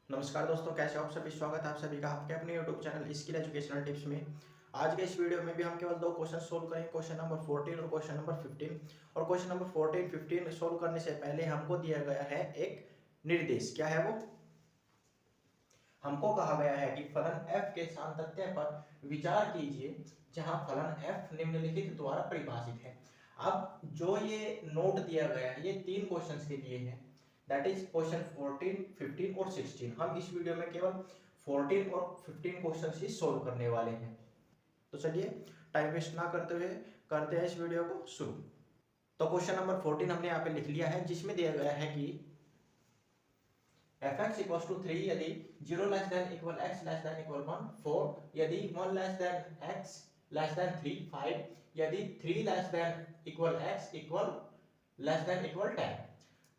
नमस्कार दोस्तों, कैसे हो आप सभी। स्वागत है आप सभी का आपके अपने YouTube channel skill educational tips में। आज के इस वीडियो में भी हम केवल दो क्वेश्चन सोल्व करेंगे, क्वेश्चन नंबर 14 और क्वेश्चन नंबर 15। और क्वेश्चन नंबर 14 15 सोल्व करने से पहले हमको दिया गया है एक निर्देश। क्या है वो? हमको कहा गया है कि फलन f के सातत्य पर विचार कीजिए जहां फलन f निम्नलिखित द्वारा परिभाषित है। अब जो ये नोट दिया गया है ये तीन क्वेश्चंस के लिए है, दैट इज क्वेश्चन 14, 15 और 16। हम इस वीडियो में केवल 14 और 15 क्वेश्चंस ही सोल्व करने वाले हैं। तो चलिए टाइम वेस्ट ना करते हुए करते हैं इस वीडियो को शुरू। तो क्वेश्चन नंबर 14 हमने यहाँ पे लिख लिया है, जिसमें दिया गया है कि fx इक्वल टू 3 यदि 0 less than equal x less than equal 1 4 यदि 1 less than x less then 3 5 यदि 3 less than equal x equal less than equal 10।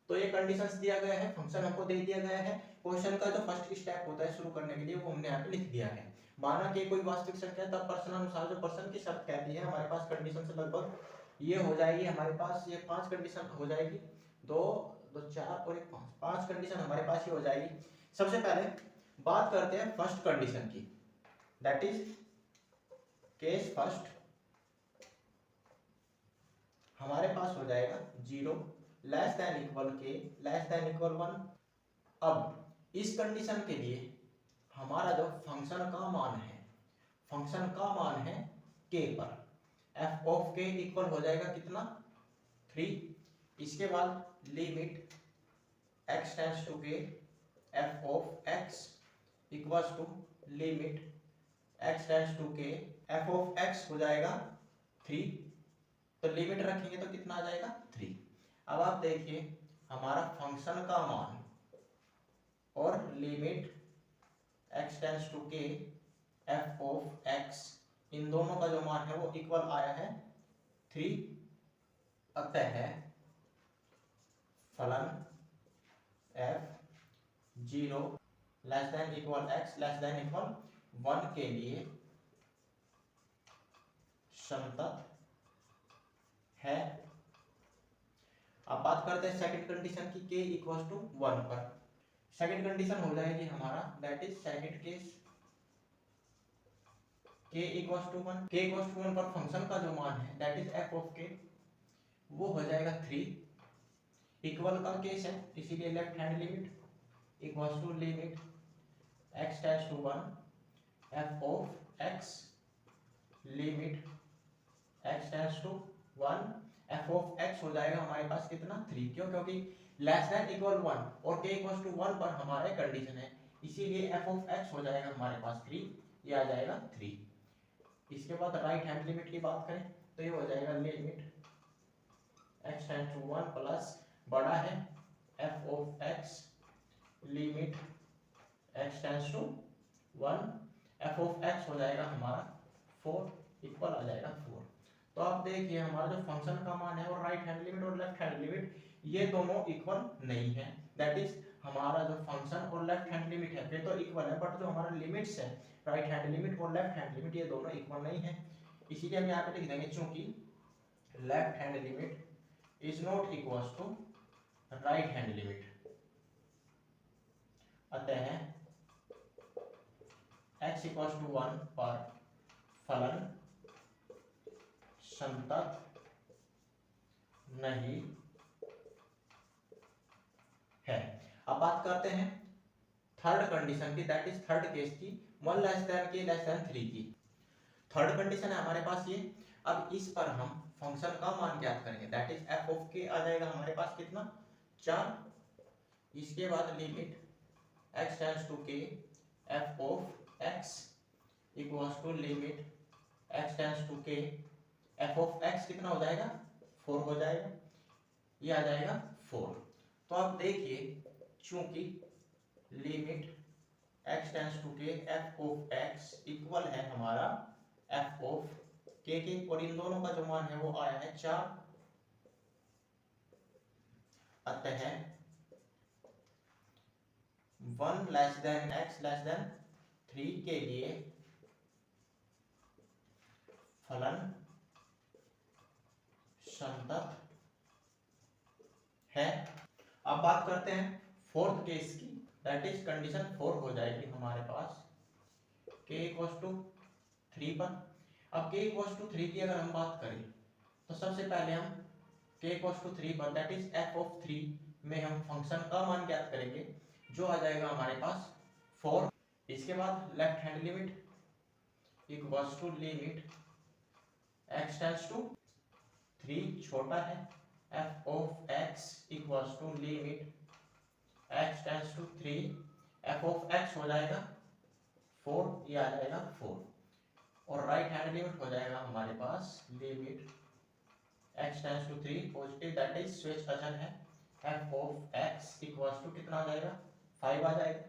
तो ये कंडीशंस दिया गया है, फंक्शन हमको दे दिया गया है। क्वेश्चन का जो फर्स्ट स्टेप होता है शुरू करने के लिए वो हमने यहाँ पे लिख दिया है। माना कि कोई वास्तविक संख्या तब पर्सन अनुसार जो पर्सन की शर्त कहती है, हमारे पास कंडीशन से लगभग ये हो जाएगी। हमारे पास ये 5 कंडीशन हो जाएगी, दो 4 और 1 5 कंडीशन हमारे पास ही हो जाएगी। सबसे पहले बात करते हैं फर्स्ट कंडीशन की, दैट इज केस फर्स्ट। हमारे पास हो जाएगा 0 लेस देन इक्वल के लेस देन इक्वल 1। अब इस कंडीशन के लिए हमारा जो फंक्शन का मान है, फंक्शन का मान है k पर, f ऑफ k इक्वल हो जाएगा कितना 3। इसके बाद limit x tends to k f of x equals to limit x tends to k f of x हो जाएगा 3। तो लिमिट रखेंगे तो कितना आ जाएगा 3। अब आप देखिए हमारा फंक्शन का मान और limit x tends to k f of x, इन दोनों का जो मान है वो इक्वल आया है 3। अतः फलन f 0 less than equal x less than equal 1 के लिए संतत है। अब बात करते हैं सेकंड कंडीशन की, k इक्वल टू 1 पर। सेकंड कंडीशन हो जाएगी हमारा, that is second case k equal to 1। k equal to 1 पर फंक्शन का जो मान है that is f of k वो हो जाएगा 3। इक्वल का केस है इसीलिए left hand limit equal to limit x tends to 1 f of x limit x tends to 1 f of x हो जाएगा हमारे पास कितना 3। क्यों? क्योंकि लेस देन इक्वल 1 और k इक्वल टू 1 पर हमारे कंडीशन है, इसीलिए f ऑफ x हो जाएगा हमारे पास 3, ये आ जाएगा 3। इसके बाद राइट हैंड लिमिट की बात करें तो ये हो जाएगा limit x tends to 1 plus बड़ा है f of x limit x tends to 1 f of x हो जाएगा हमारा 4 इक्वल आ जाएगा 4। तो आप देखिए हमारा जो फंक्शन का मान है और राइट हैंड लिमिट और लेफ्ट हैंड लिमिट ये दोनों इक्वल नहीं है। दैट इज हमारा जो फंक्शन और लेफ्ट हैंड लिमिट है फिर तो इक्वल है, बट जो हमारा लिमिट्स है राइट हैंड लिमिट और लेफ्ट हैंड लिमिट ये दोनों इक्वल नहीं है। इसीलिए हम यहाँ पे लिख देंगे चूंकि left hand limit is not equal to right hand limit, अतः x इक्वल टू 1 पर फलन संतत नहीं है। अब बात करते हैं थर्ड कंडीशन की, दैट इज थर्ड केस की, 1 लेस देन के लेस देन 3 की। थर्ड कंडीशन है हमारे पास ये। अब इस पर हम फंक्शन का मान ज्ञात करेंगे, that is f of k आ जाएगा हमारे पास कितना 4। इसके बाद limit x tends to k f of x equals to limit x tends to k f of x कितना हो जाएगा 4 हो जाएगा, ये आ जाएगा 4। तो आप देखिए चूंकि limit x tends to k f of x equal है हमारा f ऑफ k के, और इन दोनों का जो मान है वो आया है 4। अतः 1 less than x less then 3 के लिए फलन संतत है। अब बात करते हैं फोर्थ केस की, दैट इज कंडीशन 4 हो जाएगी हमारे पास k इक्वल्स टू 3 पर। अब k इक्वल्स टू 3 की अगर हम बात करें तो सबसे पहले हम k इक्वल्स टू 3 पर दैट इज f ऑफ 3 में हम फंक्शन का मान ज्ञात करेंगे जो आ जाएगा हमारे पास 4। इसके बाद left hand limit equals to limit x tends to 3 छोटा है f of x equals to limit x tends to 3 f of x हो जाएगा 4, ये आ जाएगा 4 और राइट हैंड लिमिट हो जाएगा हमारे पास limit x tends to 3 positive that is स्विच अचल है f of x equals to कितना आ जाएगा 5 आ जाएगा।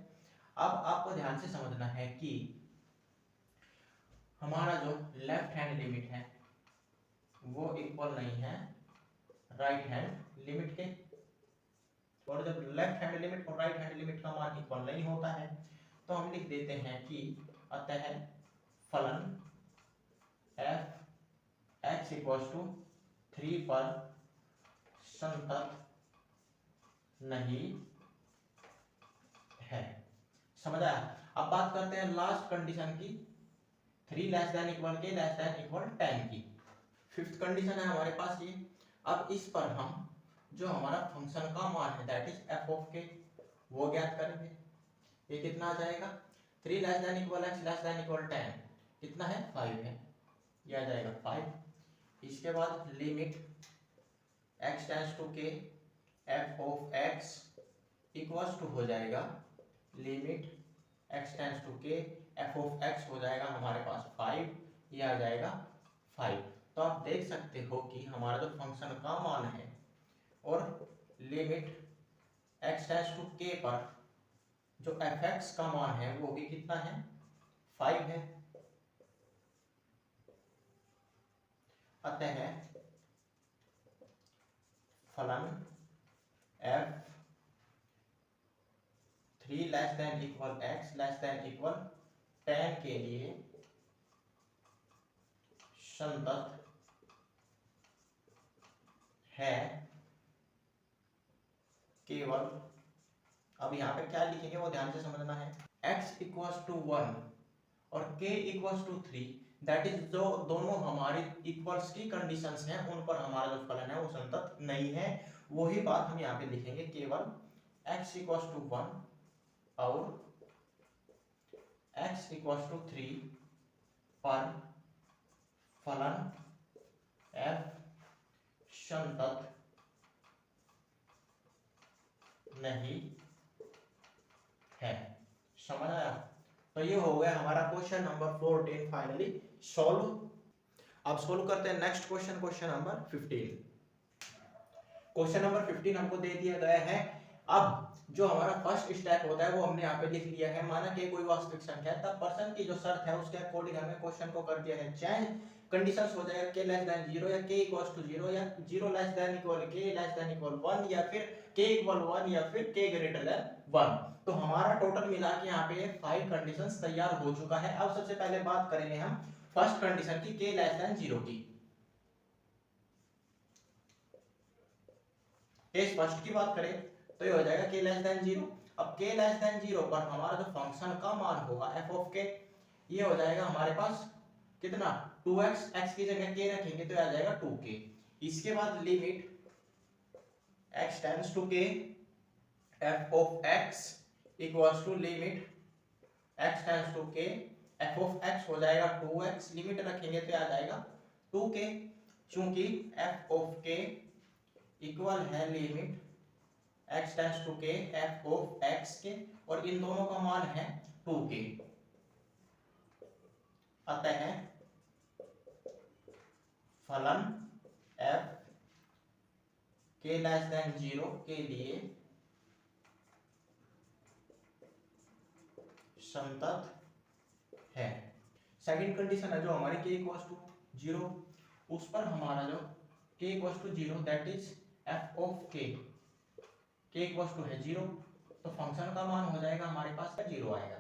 अब आपको ध्यान से समझना है कि हमारा जो लेफ्ट हैंड लिमिट है वो इक्वल नहीं है राइट हैंड लिमिट के, और जब लेफ्ट हैंड लिमिट और राइट हैंड लिमिट का मान इक्वल नहीं होता है तो हम लिख देते हैं कि अतः फलन f x इक्वल्स टू 3 पर संतत नहीं है। समझ आया? अब बात करते हैं लास्ट कंडीशन की 3 लेस देन इक्वल के लेस देन इक्वल 10 की। फिफ्थ कंडीशन है हमारे पास ये। अब इस पर हम जो हमारा फंक्शन का मान है that is f of k वो ज्ञात करेंगे। ये कितना आ जाएगा 3 less than equal x less than equal 10 कितना है 5 है, ये आ जाएगा 5। इसके बाद limit x tends to k f of x equals to हो जाएगा limit x tends to k f of x हो जाएगा हमारे पास 5, ये आ जाएगा 5। तो आप देख सकते हो कि हमारा जो फंक्शन का मान है और limit x tends to k पर जो fx का मान है वो भी कितना है 5 है। अतः फलन f 3 less than equal x less than equal 10 के लिए संतत है केवल, अब यहाँ पे क्या लिखेंगे वो ध्यान से समझना है, x इक्वल्स टू 1 और k equals to 3 that is जो दोनों हमारी इक्वल्स की कंडीशंस हैं उन पर हमारा जो फलन है वो संतत नहीं है। वही बात हम यहाँ पे लिखेंगे, केवल x इक्वल्स टू 1 और x इक्वल्स टू 3 पर फलन f संतत नहीं है। समझ आया? तो ये हो गया हमारा क्वेश्चन नंबर 14 फाइनली सॉल्व। अब सॉल्व करते हैं next question, question number 15। Question number 15 हमको दे दिया गया है। अब जो हमारा फर्स्ट स्टेप होता है वो हमने यहाँ पे लिख लिया है, माना कि कोई वास्तविक संख्या है तब पर्सन की जो शर्त है उसके अकॉर्डिंग हमने क्वेश्चन को कर दिया है चेंज। कंडीशंस हो जाएगा k लेस देन 0 या k इक्वल्स टू 0 या 0 less than equal k less than equal 1 या फिर k इक्वल 1 या फिर k ग्रेटर देन 1। तो हमारा टोटल मिला के यहाँ पे 5 कंडीशंस तैयार हो चुका है। अब सबसे पहले बात करेंगे हम फर्स्ट कंडीशन की k लेस देन 0 की। केस फर्स्ट की बात करें तो ये हो जाएगा k लेस देन 0। अब k लेस देन 0 पर हमारा जो फंक्शन का मान होगा f ऑफ k ये हो जाएगा हमारे पास कितना 2x, x की जगह k रखेंगे तो आ जाएगा 2k। इसके बाद limit x tends to k f of x equals to limit x tends to k f of x हो जाएगा 2x, लिमिट रखेंगे तो आ जाएगा 2k, क्योंकि f ऑफ k इक्वल है limit x tends to k f of x के, और इन दोनों का मान है 2k। अतः फलन f k लेस देन 0 के लिए संतत है। सेकंड कंडीशन है जो हमारी k इक्वल्स टू 0, उस पर हमारा जो k equals to 0 that is f of k equals to है 0, तो फंक्शन का मान हो जाएगा हमारे पास 0 आएगा।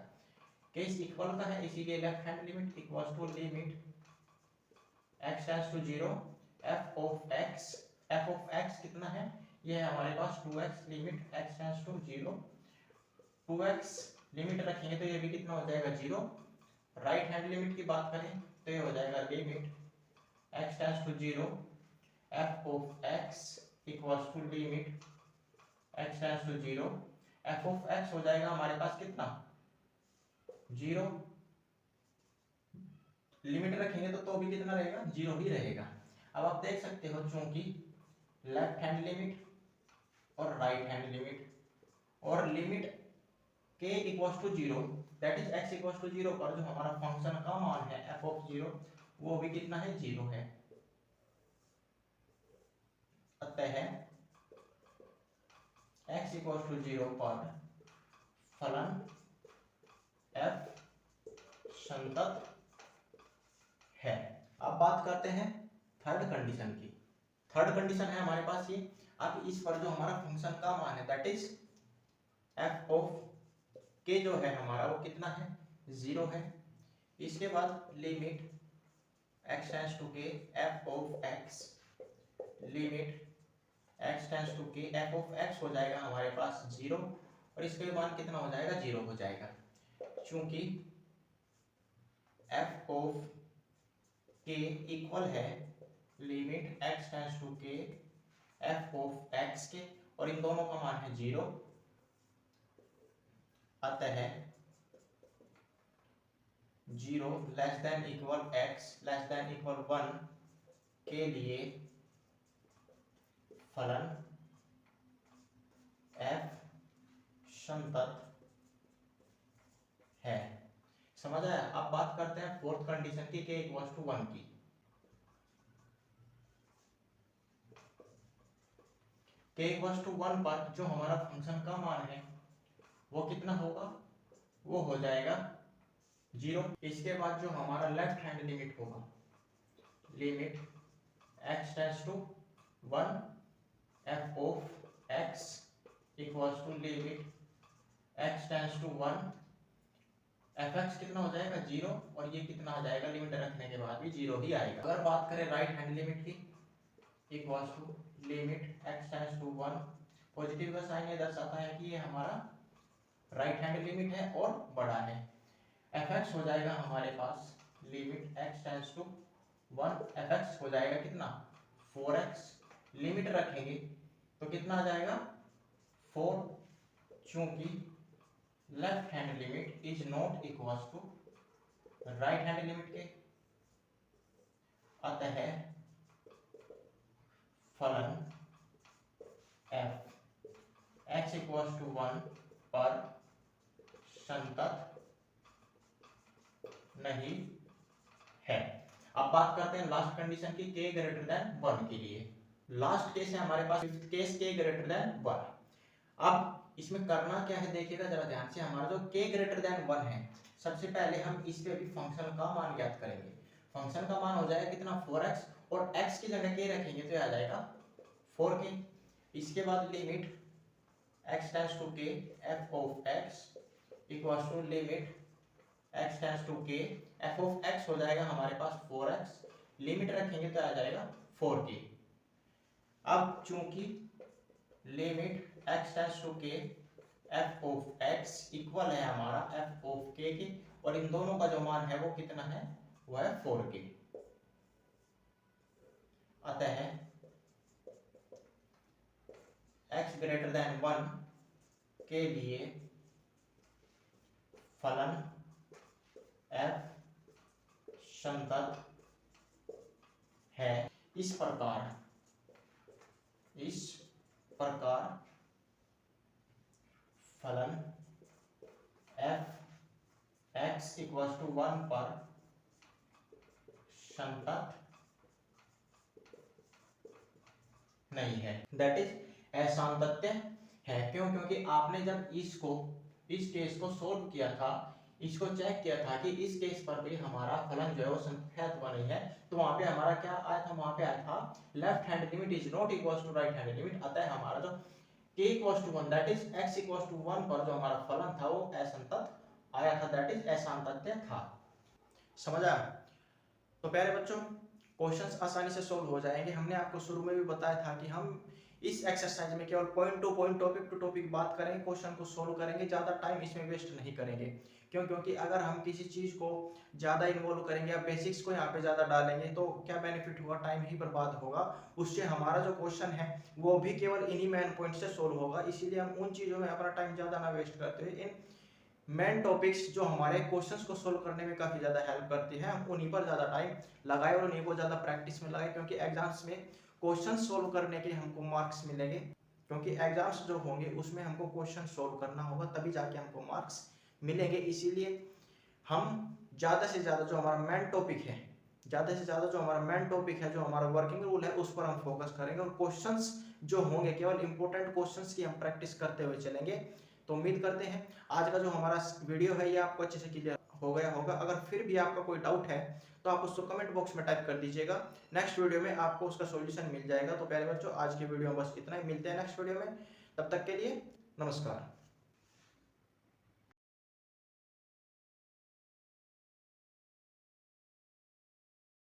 केस इक्वल का है इसीलिए left hand limit equals to limit x tends to 0 f of x कितना है, ये है हमारे पास 2x, limit x tends to 0 2x limit रखेंगे तो ये भी कितना हो जाएगा 0। राइट हैंड लिमिट की बात करें तो ये हो जाएगा limit x tends to 0 f of x equals to limit x tends to 0 f of x हो जाएगा हमारे पास कितना 0। लिमिट रखेंगे तो भी कितना रहेगा 0 ही रहेगा। अब आप देख सकते हो चूंकि लेफ्ट हैंड लिमिट और राइट हैंड लिमिट और limit k equals to 0 that is x equals to 0 पर जो हमारा फंक्शन का मान है f ऑफ 0 वो भी कितना है 0 है। अतः x इक्वल्स टू 0 पर फलन f संतत है। अब बात करते हैं थर्ड कंडीशन की। थर्ड कंडीशन है हमारे पास ये, अब इस पर जो हमारा फंक्शन का मान है that is f of k जो है हमारा वो कितना है 0 है। इसके बाद limit x tends to k f of x limit x tends to k f of x हो जाएगा हमारे पास 0 और इसके मान कितना हो जाएगा 0 हो जाएगा। चूंकि f ऑफ k इक्वल है limit x tends to k f of x के और इन दोनों का मान है 0। अतः 0 less than equal x less than equal 1 के लिए फलन f संतत है। समझ आया। अब बात करते हैं फोर्थ कंडीशन की k इक्वल्स टू 1 की। k इक्वल्स टू 1 पर जो हमारा फंक्शन का मान है वो कितना होगा वो हो जाएगा 0। इसके बाद जो हमारा लेफ्ट हैंड लिमिट होगा limit x tends to 1 f of x equals to limit x tends to 1 fx कितना हो जाएगा 0 और ये कितना हो जाएगा लिमिट रखने के बाद भी 0 ही आएगा। अगर बात करें राइट हैंड लिमिट की equals to limit x tends to 1 positive का साइन ये दर्शाता है कि ये हमारा राइट हैंड लिमिट है और बड़ा है। fx हो जाएगा हमारे पास limit x tends to 1 fx हो जाएगा कितना 4x लिमिट रखेंगे तो कितना आ जाएगा 4 चूंकि left hand limit is not equals to right hand limit के। अतः फलन f x इक्वल्स टू 1 पर संतत नहीं है। अब बात करते हैं लास्ट कंडीशन की k ग्रेटर देन 1 के लिए। लास्ट केस है हमारे पास fifth case k greater than 1। अब इसमें करना क्या है देखिएगा जरा ध्यान से। हमारा जो k ग्रेटर देन 1 है सबसे पहले हम इस पे भी फंक्शन का मान ज्ञात करेंगे। फंक्शन का मान हो जाएगा कितना 4x और x की जगह k रखेंगे तो आ जाएगा 4k। इसके बाद limit x tends to k f of x equals to limit x tends to k f of x हो जाएगा हमारे पास 4x लिमिट रखेंगे तो आ जाएगा 4k। अब चूंकि limit x tends to k f of x equal है हमारा f ऑफ k के और इन दोनों का जो मान है वो कितना है वो है 4k। अतः x ग्रेटर देन 1 के लिए फलन f संतत है। इस प्रकार फलन f x इक्वल्स टू 1 पर संतत नहीं है दैट इज असांतत्य है। क्यों? क्योंकि आपने जब इस केस को सोल्व किया था इसको चेक किया था कि इस केस पर भी हमारा फलन जो है वो संतत अथवा नहीं है तो वहां पे हमारा क्या आया था वहां पे आया था left hand limit is not equals to right hand limit. अतः हमारा जो k equals to 1 that is x equals to 1 पर जो हमारा फलन था वो असंतत आया था दैट इज असांतत्य था। समझा? तो प्यारे बच्चों क्वेश्चंस आसानी से सोल्व हो जाएंगे। हमने आपको शुरू में भी बताया था कि हम इस एक्सरसाइज में केवल पॉइंट टू टॉपिक बात करेंगे, क्वेश्चन को सोल्व करेंगे, ज़्यादा टाइम इसमें वेस्ट नहीं करेंगे। क्यों? क्योंकि अगर हम किसी चीज़ को ज़्यादा इन्वॉल्व करेंगे या बेसिक्स को यहाँ पे ज़्यादा डालेंगे तो क्या बेनिफिट होगा? टाइम ही बर्बाद होगा। उससे हमारा जो क्वेश्चन है वो भी केवल इन्हीं मेन पॉइंट से सोल्व होगा। इसीलिए हम उन चीज़ों में अपना टाइम ज़्यादा ना वेस्ट करते हुए इन मेन टॉपिक्स जो हमारे क्वेश्चंस को सोल्व करने में काफ़ी ज़्यादा हेल्प करती है, हम उन्हीं पर ज़्यादा टाइम लगाए और उन्हीं को ज़्यादा प्रैक्टिस में लगाए। क्योंकि एग्जाम्स में क्वेश्चन सोल्व करने के हमको मार्क्स मिलेंगे, क्योंकि एग्जाम्स जो होंगे उसमें हमको क्वेश्चन सोल्व करना होगा, तभी जाके हमको मार्क्स मिलेंगे। इसीलिए हम ज़्यादा से ज़्यादा जो हमारा मेन टॉपिक है, ज़्यादा से ज़्यादा जो हमारा मेन टॉपिक है, जो हमारा वर्किंग रूल है, उस पर हम फोकस करेंगे और क्वेश्चंस जो होंगे केवल इंपॉर्टेंट क्वेश्चंस की हम प्रैक्टिस करते हुए चलेंगे। तो उम्मीद करते हैं आज का जो हमारा वीडियो है ये आपको अच्छे से क्लियर हो गया होगा। अगर फिर भी आपका कोई डाउट है तो आप उसको कमेंट बॉक्स में टाइप कर दीजिएगा, नेक्स्ट वीडियो में आपको उसका सॉल्यूशन मिल जाएगा। तो प्यारे बच्चों, आज के वीडियो में बस इतना ही, मिलते हैं नेक्स्ट वीडियो में, तब तक के लिए नमस्कार।